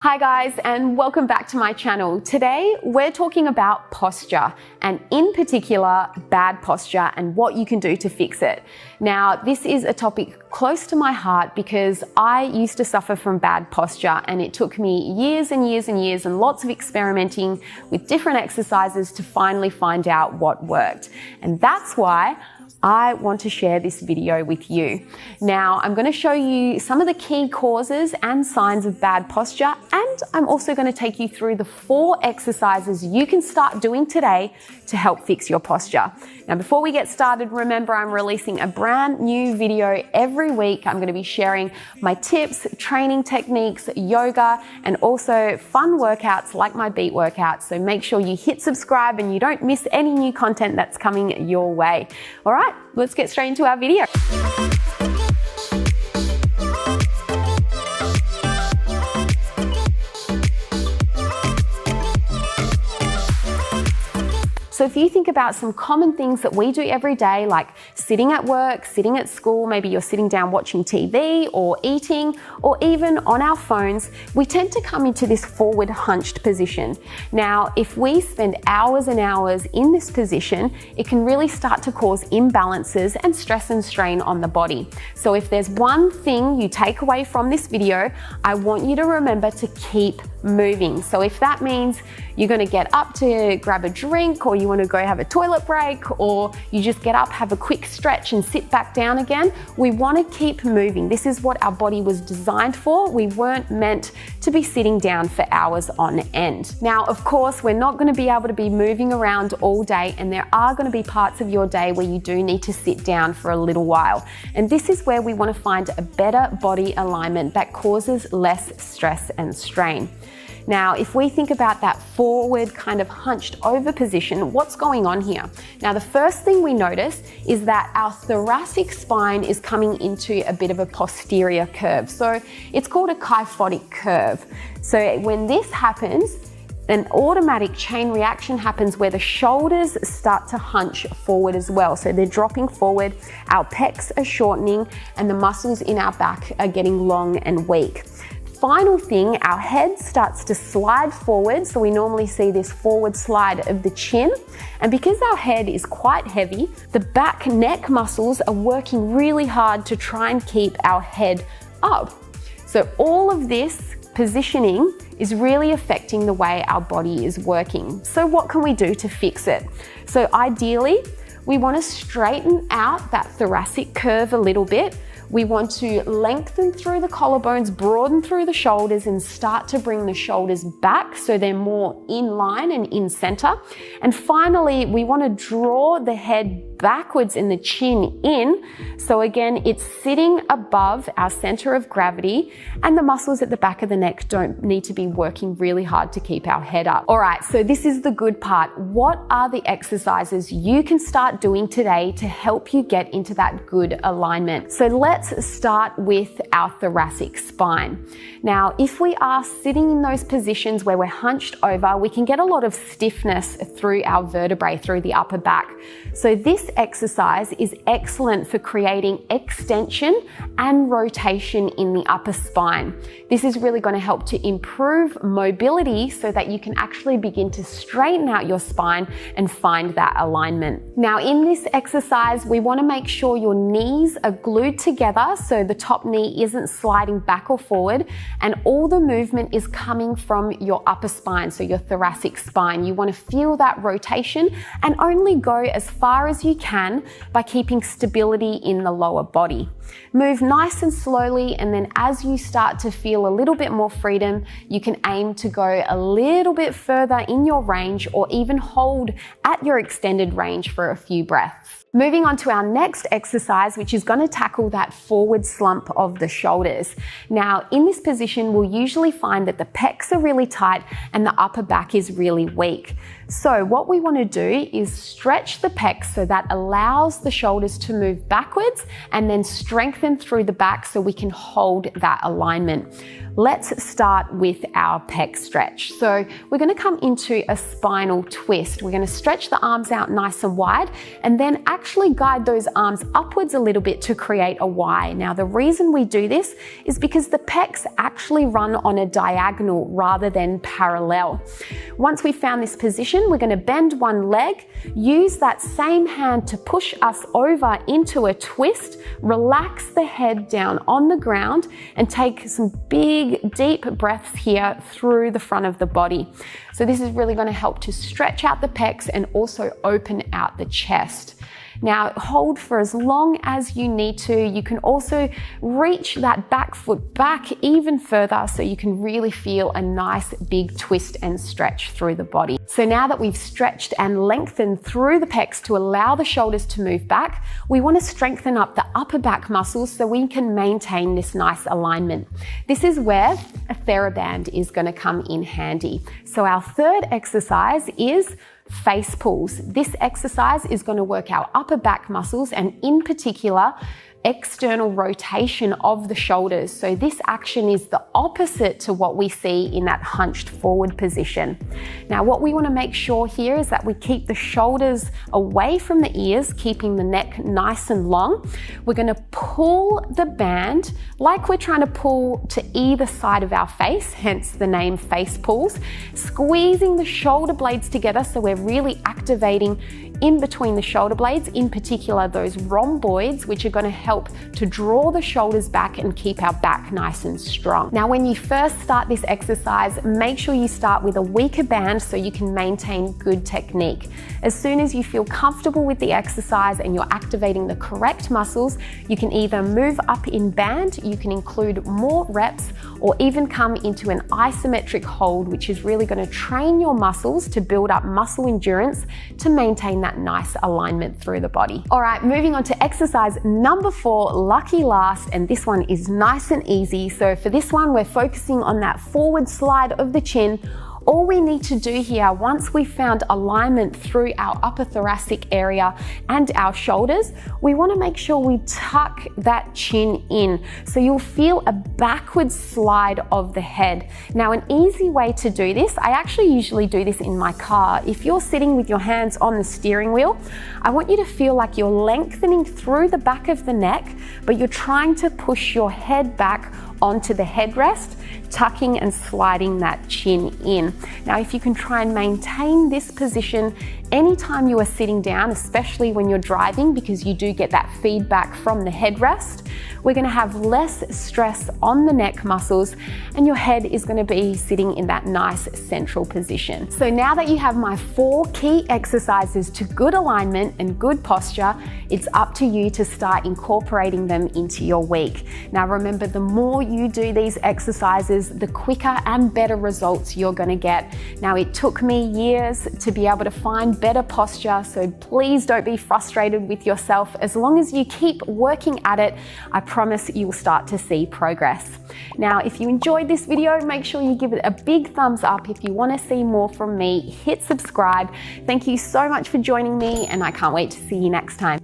Hi guys, and welcome back to my channel. Today we're talking about posture, and in particular bad posture and what you can do to fix it. Now this is a topic close to my heart because I used to suffer from bad posture, and it took me years and years and years and lots of experimenting with different exercises to finally find out what worked. And that's why I want to share this video with you. Now, I'm going to show you some of the key causes and signs of bad posture, and I'm also going to take you through the 4 exercises you can start doing today to help fix your posture. Now, before we get started, remember I'm releasing a brand new video every week. I'm going to be sharing my tips, training techniques, yoga, and also fun workouts like my beat workouts. So make sure you hit subscribe and you don't miss any new content that's coming your way. All right, let's get straight into our video. So if you think about some common things that we do every day, like sitting at work, sitting at school, maybe you're sitting down watching TV or eating, or even on our phones, we tend to come into this forward hunched position. Now, if we spend hours and hours in this position, it can really start to cause imbalances and stress and strain on the body. So if there's one thing you take away from this video, I want you to remember to keep moving. So if that means you're going to get up to grab a drink, or you want to go have a toilet break, or you just get up, have a quick stretch and sit back down again, we want to keep moving. This is what our body was designed for. We weren't meant to be sitting down for hours on end. Now, of course, we're not going to be able to be moving around all day, and there are going to be parts of your day where you do need to sit down for a little while. And this is where we want to find a better body alignment that causes less stress and strain. Now, if we think about that forward kind of hunched over position, what's going on here? Now, the first thing we notice is that our thoracic spine is coming into a bit of a posterior curve. So it's called a kyphotic curve. So when this happens, an automatic chain reaction happens where the shoulders start to hunch forward as well. So they're dropping forward, our pecs are shortening, and the muscles in our back are getting long and weak. Final thing, our head starts to slide forward. So we normally see this forward slide of the chin. And because our head is quite heavy, the back neck muscles are working really hard to try and keep our head up. So all of this positioning is really affecting the way our body is working. So what can we do to fix it? So ideally, we want to straighten out that thoracic curve a little bit. We want to lengthen through the collarbones, broaden through the shoulders, and start to bring the shoulders back so they're more in line and in center. And finally, we want to draw the head backwards and the chin in. So again, it's sitting above our center of gravity, and the muscles at the back of the neck don't need to be working really hard to keep our head up. All right, so this is the good part. What are the exercises you can start doing today to help you get into that good alignment? So let's start with our thoracic spine. Now, if we are sitting in those positions where we're hunched over, we can get a lot of stiffness through our vertebrae, through the upper back. So this exercise is excellent for creating extension and rotation in the upper spine. This is really going to help to improve mobility so that you can actually begin to straighten out your spine and find that alignment. Now, in this exercise, we want to make sure your knees are glued together so the top knee isn't sliding back or forward, and all the movement is coming from your upper spine, so your thoracic spine. You want to feel that rotation and only go as far as you can by keeping stability in the lower body. Move nice and slowly, and then as you start to feel a little bit more freedom, you can aim to go a little bit further in your range, or even hold at your extended range for a few breaths. Moving on to our next exercise, which is going to tackle that forward slump of the shoulders. Now, in this position, we'll usually find that the pecs are really tight and the upper back is really weak. So what we want to do is stretch the pecs so that allows the shoulders to move backwards and then strengthen through the back so we can hold that alignment. Let's start with our pec stretch. So we're going to come into a spinal twist. We're going to stretch the arms out nice and wide and then actually guide those arms upwards a little bit to create a Y. Now, the reason we do this is because the pecs actually run on a diagonal rather than parallel. Once we've found this position, we're going to bend one leg, use that same hand to push us over into a twist, relax the head down on the ground, and take some big, deep breaths here through the front of the body. So this is really going to help to stretch out the pecs and also open out the chest. Now, hold for as long as you need to. You can also reach that back foot back even further so you can really feel a nice big twist and stretch through the body. So now that we've stretched and lengthened through the pecs to allow the shoulders to move back, we want to strengthen up the upper back muscles so we can maintain this nice alignment. This is where a TheraBand is going to come in handy. So our third exercise is face pulls. This exercise is going to work our upper back muscles and in particular external rotation of the shoulders. So this action is the opposite to what we see in that hunched forward position. Now, what we want to make sure here is that we keep the shoulders away from the ears, keeping the neck nice and long. We're going to pull the band like we're trying to pull to either side of our face, hence the name face pulls, squeezing the shoulder blades together so we're really activating in between the shoulder blades, in particular those rhomboids, which are going to help to draw the shoulders back and keep our back nice and strong. Now, when you first start this exercise, make sure you start with a weaker band so you can maintain good technique. As soon as you feel comfortable with the exercise and you're activating the correct muscles, you can either move up in band, you can include more reps, or even come into an isometric hold, which is really going to train your muscles to build up muscle endurance to maintain that nice alignment through the body. All right, moving on to exercise number 4, lucky last, and this one is nice and easy. So for this one, we're focusing on that forward slide of the chin. All we need to do here, once we've found alignment through our upper thoracic area and our shoulders, we want to make sure we tuck that chin in. So you'll feel a backward slide of the head. Now, an easy way to do this, I actually usually do this in my car. If you're sitting with your hands on the steering wheel, I want you to feel like you're lengthening through the back of the neck, but you're trying to push your head back onto the headrest, tucking and sliding that chin in. Now, if you can try and maintain this position anytime you are sitting down, especially when you're driving, because you do get that feedback from the headrest, we're going to have less stress on the neck muscles and your head is going to be sitting in that nice central position. So now that you have my 4 key exercises to good alignment and good posture, it's up to you to start incorporating them into your week. Now, remember, the more you do these exercises, the quicker and better results you're going to get. Now, it took me years to be able to find better posture, so please don't be frustrated with yourself. As long as you keep working at it, I promise you'll start to see progress. Now, if you enjoyed this video, make sure you give it a big thumbs up. If you want to see more from me, hit subscribe. Thank you so much for joining me, and I can't wait to see you next time.